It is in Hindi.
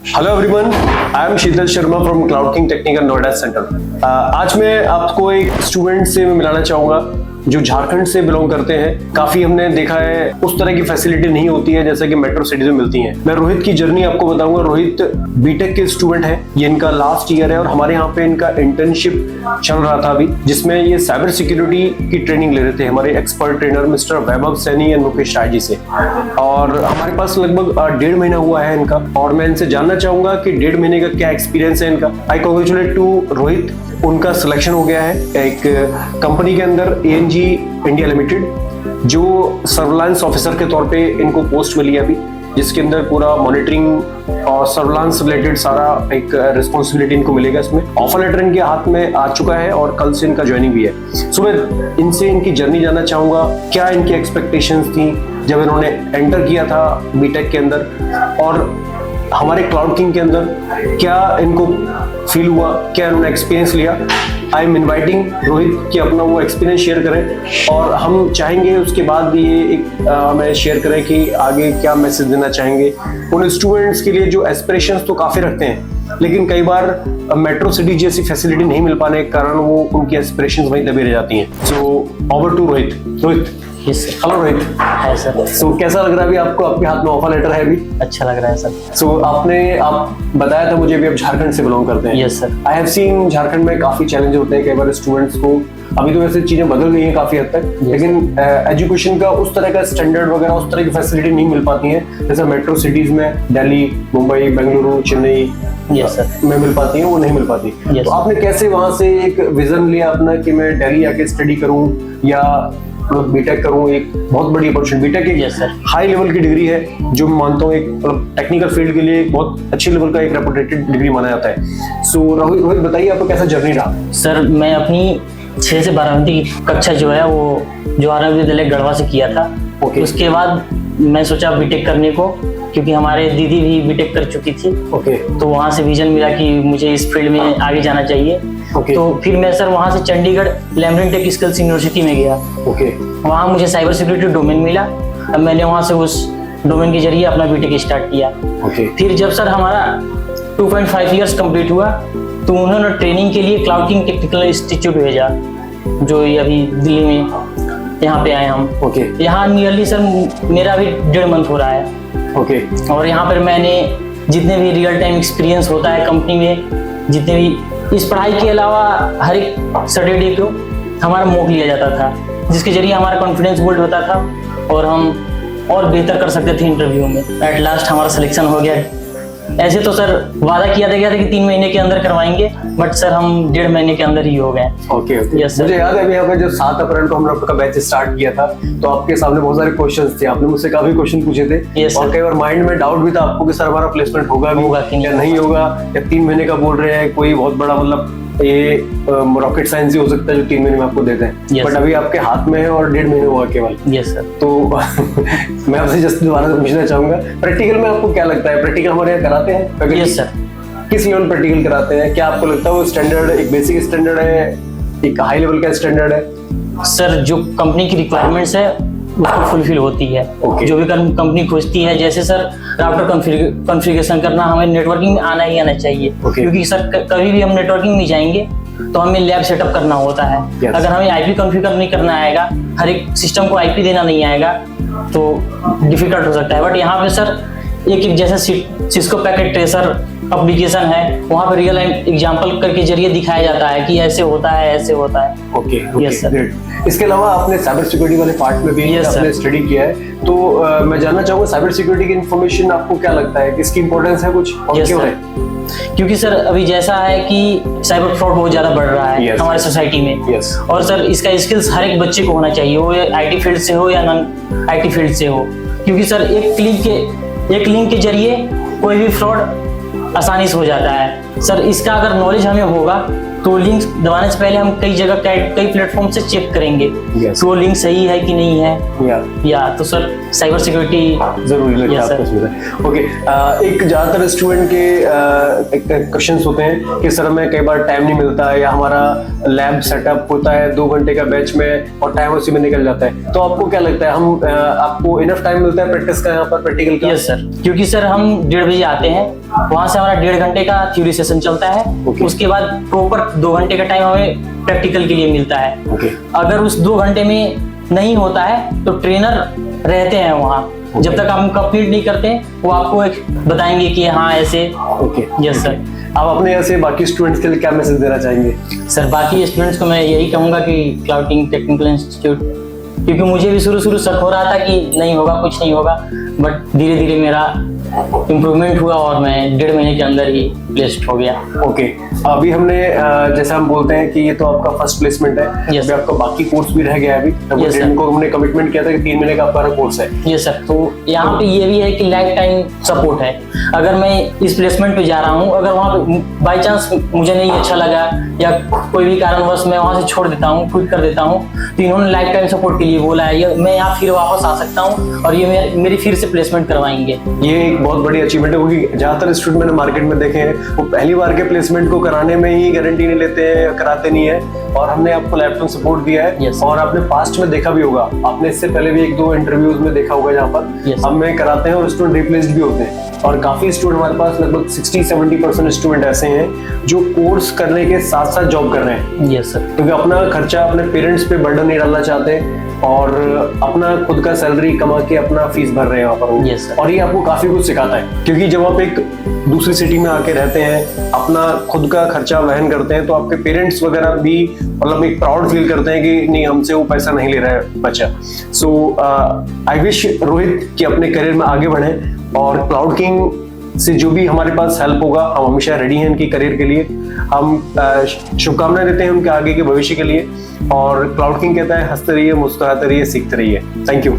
Hello everyone, I am Sheetal Sharma from cloud king technical Noida centre. आज मैं आपको एक स्टूडेंट से मिलाना चाहूंगा जो झारखंड से बिलोंग करते हैं। काफी हमने देखा है उस तरह की फैसिलिटी नहीं होती है जैसे कि मेट्रो सिटीज में मिलती हैं। मैं रोहित की जर्नी आपको बताऊंगा। रोहित बीटेक के स्टूडेंट है, ये इनका लास्ट ईयर है और हमारे यहाँ पे इनका इंटर्नशिप चल रहा था अभी, जिसमें ये साइबर सिक्योरिटी की ट्रेनिंग ले रहे थे हमारे expert trainer mister Vaibhav Saini and Mukesh Rai ji से। और हमारे पास लगभग 1.5 महीना हुआ है इनका, और मैं इनसे जानना चाहूंगा कि 1.5 महीने का क्या एक्सपीरियंस है इनका। आई कांग्रेचुलेट टू रोहित, उनका सिलेक्शन हो गया है एक कंपनी के अंदर ANG इंडिया लिमिटेड, जो सर्विलांस ऑफिसर के तौर पे इनको पोस्ट मिली है अभी, जिसके अंदर पूरा मॉनिटरिंग और सर्विलांस रिलेटेड सारा एक रिस्पॉन्सिबिलिटी इनको मिलेगा। इसमें ऑफर लेटर इनके हाथ में आ चुका है और कल से इनका ज्वाइनिंग भी है। सो मैं इनसे इनकी जर्नी जानना चाहूंगा, क्या इनकी एक्सपेक्टेशंस थी जब इन्होंने एंटर किया था बीटेक के अंदर, और हमारे क्लाउड किंग के अंदर क्या इनको फील हुआ, क्या इन्होंने एक्सपीरियंस लिया। आई एम इनवाइटिंग रोहित कि अपना वो एक्सपीरियंस शेयर करें, और हम चाहेंगे उसके बाद भी ये एक हमें शेयर करें कि आगे क्या मैसेज देना चाहेंगे उन स्टूडेंट्स के लिए जो एस्पिरेशंस तो काफ़ी रखते हैं, लेकिन कई बार मेट्रो सिटी जैसी फैसिलिटी नहीं मिल पाने के कारण वो उनकी एस्पिरेशंस वहीं दबी रह जाती हैं। So over to Rohit. Rohit, hello Rohit. Hi sir. सो कैसा लग रहा है अभी आपको? आपके हाथ में ऑफर लेटर है अभी? अच्छा लग रहा है सर। सो आप बताया था मुझे भी आप झारखंड से बिलोंग करते हैं। Yes sir. I have seen Jharkhand में काफी चैलेंज होते हैं कई बार स्टूडेंट्स को। अभी तो वैसे चीजें बदल गई हैं काफी हद तक, लेकिन एजुकेशन का उस तरह का स्टैंडर्ड वगैरह उस तरह की फैसिलिटी नहीं मिल पाती है जैसे मेट्रो सिटीज में दिल्ली, मुंबई, बेंगलुरु, चेन्नई में मिल पाती है, वो नहीं मिल पाती। तो आपने कैसे वहां से एक विजन लिया अपना कि मैं दिल्ली आके स्टडी करूं या बीटेक करूं? एक बहुत बड़ी अपॉर्चुनिटी। बीटेक एक हाई लेवल की डिग्री है जो मैं मानता हूँ एक टेक्निकल फील्ड के लिए एक बहुत अच्छी लेवल का एक रेपुटेटेड डिग्री माना जाता है। सो रोहित बताइए आपका कैसा जर्नी रहा? सर मैं अपनी 6 से 12वीं की कक्षा जो है वो जवाहर विद्यालय गढ़वा से किया था। उसके बाद मैं सोचा बीटेक करने को, क्योंकि हमारे दीदी भी बीटेक कर चुकी थी। तो वहाँ से विजन मिला कि मुझे इस फील्ड में आगे जाना चाहिए। तो फिर मैं सर वहाँ से चंडीगढ़ लैमरिन टेक स्किल्स यूनिवर्सिटी में गया। वहाँ मुझे साइबर सिक्योरिटी डोमेन मिला। अब मैंने वहाँ से उस डोमेन के जरिए अपना बीटेक स्टार्ट किया। फिर जब सर हमारा 2.5 ईयर्स कंप्लीट हुआ तो उन्होंने ट्रेनिंग के लिए क्लाउड किंग टेक्निकल इंस्टीट्यूट भेजा, जो ये अभी दिल्ली में यहाँ पे आए हम। यहाँ नियरली सर मेरा अभी 1.5 मंथ हो रहा है। और यहाँ पर मैंने जितने भी रियल टाइम एक्सपीरियंस होता है कंपनी में, जितने भी इस पढ़ाई के अलावा हर एक सैटरडे को हमारा मॉक लिया जाता था, जिसके जरिए हमारा कॉन्फिडेंस बिल्ड होता था और हम और बेहतर कर सकते थे इंटरव्यू में। एट लास्ट हमारा सिलेक्शन हो गया। ऐसे तो सर वादा किया गया था कि 3 महीने के अंदर करवाएंगे, बट सर हम 1.5 महीने के अंदर ही हो गए। Yes sir. मुझे याद है अभी यहाँ पे जब 7 अप्रैल को हमने आपका बैच स्टार्ट किया था तो आपके सामने बहुत सारे क्वेश्चंस थे, आपने मुझसे काफी क्वेश्चन पूछे थे। और कई बार माइंड में डाउट भी था आपको कि सर हमारा प्लेसमेंट होगा या नहीं होगा, या 3 महीने का बोल रहे हैं, कोई बहुत बड़ा मतलब ये रॉकेट साइंस ही हो सकता है जो 3 महीने में आपको देते हैं। बट अभी आपके हाथ में है और 1.5 महीने हुआ केवल। Yes sir. तो मैं आपसे जस्ट दोबारा पूछना चाहूंगा, प्रैक्टिकल में आपको क्या लगता है? प्रैक्टिकल हमारे यहाँ कराते हैं? Yes sir. किस लेवल प्रैक्टिकल कराते हैं? क्या आपको लगता है वो स्टैंडर्ड एक बेसिक स्टैंडर्ड है, एक हाई लेवल का स्टैंडर्ड है? सर जो कंपनी की रिक्वायरमेंट्स है उसको फुलफिल होती है। जो भी कंपनी खोजती है, जैसे सर राउटर कॉन्फ़िगरेशन करना, हमें नेटवर्किंग में आना ही आना चाहिए। क्योंकि सर कभी भी हम नेटवर्किंग में जाएंगे तो हमें लैब सेटअप करना होता है। अगर हमें IP कॉन्फ़िगर नहीं करना आएगा, हर एक सिस्टम को IP देना नहीं आएगा तो डिफिकल्ट हो सकता है। बट यहाँ पे सर एक जैसा सिस्को पैकेट ट्रेसर एप्लीकेशन है, वहाँ पे रियल एग्जांपल करके जरिए दिखाया जाता है कि ऐसे होता है, ऐसे होता है। Yes sir. इसके अलावा आपने साइबर सिक्योरिटी वाले पार्ट में भी आपने स्टडी किया है, तो मैं जानना चाहूंगा साइबर सिक्योरिटी की इन्फॉर्मेशन आपको क्या लगता है, किसकी इंपॉर्टेंस है कुछ और क्यों है? क्योंकि सर अभी जैसा है कि साइबर फ्रॉड बहुत ज्यादा बढ़ रहा है हमारे सोसाइटी में। और सर इसका स्किल्स हर एक बच्चे को होना चाहिए, वो IT फील्ड से हो या नॉन IT फील्ड से हो। क्योंकि सर एक लिंक के जरिए कोई भी फ्रॉड आसानी से हो जाता है। सर इसका अगर नॉलेज हमें होगा तो लिंक दबाने से पहले हम कई जगह कई प्लेटफॉर्म से चेक करेंगे Yes. कि वो लिंक सही है कि नहीं है या तो सर साइबर सिक्योरिटी जरूरी लगता है Yes, आपको इसमें। ओके, एक ज्यादातर स्टूडेंट के क्वेश्चंस होते हैं कि सर हमें कई बार टाइम नहीं मिलता है या हमारा लैब सेटअप होता है 2 घंटे का बैच में और टाइम उसी में निकल जाता है, तो आपको क्या लगता है हम आपको इनफ टाइम मिलता है प्रैक्टिस का यहाँ पर प्रैक्टिकल का? यस सर, क्योंकि सर हम 1:30 बजे आते हैं, वहां से हमारा 1.5 घंटे का थ्योरी सेशन चलता है। Okay. उसके बाद प्रॉपर 2 घंटे का टाइम हमें प्रैक्टिकल के लिए मिलता है। Okay. अगर उस 2 घंटे में नहीं होता है तो ट्रेनर रहते हैं वहाँ। जब तक हम कंप्लीट नहीं करते वो आपको एक बताएंगे कि हाँ ऐसे। Okay, yes sir. आप अपने यहाँ से बाकी स्टूडेंट्स के लिए क्या मैसेज देना चाहेंगे? सर बाकी स्टूडेंट्स को मैं यही कहूँगा कि क्लाउडिंग टेक्निकल इंस्टीट्यूट, क्योंकि मुझे भी शुरू शक हो रहा था कि नहीं होगा, कुछ नहीं होगा, बट धीरे धीरे मेरा इम्प्रूवमेंट हुआ और मैं 1.5 महीने के अंदर ही प्लेस्ड हो गया। ओके, अभी हमने जैसे हम बोलते हैं कि ये तो आपका फर्स्ट प्लेसमेंट है। Yes, अभी आपका बाकी कोर्स भी रह गया है। अभी Yes, sir. इनको हमने कमिटमेंट किया था कि 3 महीने का आपका कोर्स है। ये सर, तो यहाँ पे ये भी है कि लाइफ टाइम सपोर्ट है। अगर मैं इस प्लेसमेंट पे जा रहा हूँ, अगर वहाँ पे बाई चांस मुझे नहीं अच्छा लगा या कोई भी कारणवश मैं वहाँ से छोड़ देता हूँ, क्विट कर देता हूँ, तो इन्होंने लाइफ टाइम सपोर्ट के लिए बोला है। ये मैं यहाँ फिर वापस आ सकता हूँ और ये मेरी फिर से प्लेसमेंट करवाएंगे। ये एक बहुत बड़ी अचीवमेंट है, क्योंकि ज्यादातर स्टूडेंट मैंने मार्केट में देखे हैं वो पहली बार के प्लेसमेंट को कराने में ही गारंटी नहीं लेते हैं, कराते नहीं है। और हमने आपको लाइफ टाइम सपोर्ट दिया है। Yes. और आपने पास्ट में देखा भी होगा, आपने इससे पहले भी 1-2 इंटरव्यूज में देखा होगा जहाँ पर Yes. हमें कराते हैं और स्टूडेंट रिप्लेस्ड भी होते हैं। और काफी स्टूडेंट हमारे पास लगभग 60-70% स्टूडेंट ऐसे हैं जो कोर्स करने के साथ साथ जॉब कर रहे हैं। Yes sir. क्योंकि अपना खर्चा अपने पेरेंट्स पे बर्डन नहीं डालना चाहते और अपना खुद का सैलरी कमा के अपना फीस भर रहे हैं वहाँ पर। Yes, sir. और ये आपको काफी कुछ सिखाता है, क्योंकि जब आप एक दूसरी सिटी में आके रहते हैं, अपना खुद का खर्चा वहन करते हैं, तो आपके पेरेंट्स वगैरह भी मतलब एक प्राउड फील करते हैं कि नहीं हमसे वो पैसा नहीं ले रहा है बच्चा। सो आई विश रोहित कि अपने करियर में आगे बढ़े और क्लाउड किंग से जो भी हमारे पास हेल्प होगा हम हमेशा रेडी हैं इनकी करियर के लिए। हम शुभकामनाएं देते हैं उनके आगे के भविष्य के लिए। और क्लाउड किंग कहता है हंसते रहिए, मुस्कुराते रहिए, सीखते रहिए। Thank you.